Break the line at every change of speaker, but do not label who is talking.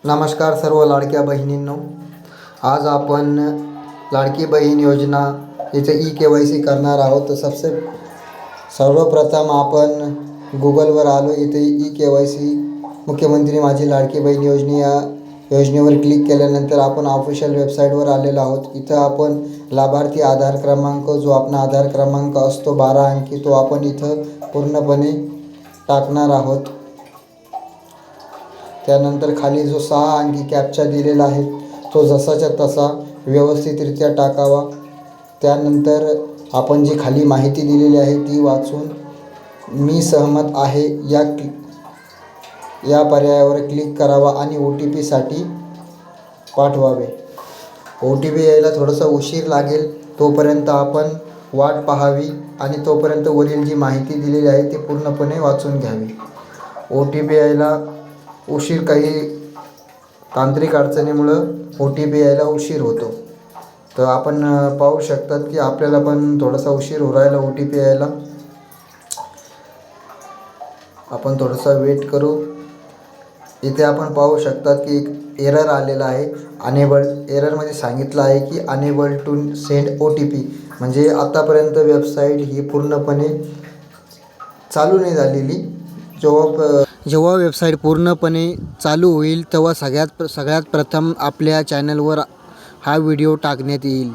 नमस्कार सर्व लाडक्या बहिणींनो, आज आपण लाडकी बहीण योजना याचे ई-KYC करणार आहोत। तर सर्वप्रथम आपण गूगलवर आलो। इथे ई-KYC मुख्यमंत्री माझी लाडकी बहीण योजना या योजनेवर क्लिक केल्यानंतर आपण ऑफिशियल वेबसाईटवर आलेलो आहोत। इथं आपण लाभार्थी आधार क्रमांक, जो आपला आधार क्रमांक असतो 12 अंकी, तो आपण इथं पूर्णपणे टाकणार आहोत। त्यानंतर खाली जो 6 अंकी कॅप्चा दिलेला आहे तो जसाच्या तसा व्यवस्थितरित्या टाकावा। त्यानंतर आपण जी खाली माहिती दिलेली आहे ती वाचून मी सहमत आहे या पर्यायावर क्लिक करावा आणि OTP साठी पाठवावे। OTP यायला थोडासा उशीर लागेल, तोपर्यंत आपण वाट पाहावी आणि तोपर्यंत वरील जी माहिती दिलेली आहे ती पूर्णपणे वाचून घ्यावी। OTP यायला उशीर, काही तांत्रिक अडचणीमुळं OTP यायला उशीर होतो। तर आपण पाहू शकतात की आपल्याला पण थोडासा उशीर होऊ राहिला OTP यायला। आपण थोडासा वेट करू। इथे आपण पाहू शकतात की एक एरर आलेला आहे। एररमध्ये सांगितलं आहे की अनेबल टू सेंड OTP, म्हणजे आतापर्यंत वेबसाईट ही पूर्णपणे चालू नाही झालेली। जेव्हा वेबसाईट पूर्णपणे चालू होईल तेव्हा सगळ्यात प्रथम आपल्या चॅनलवर हा व्हिडिओ टाकण्यात येईल।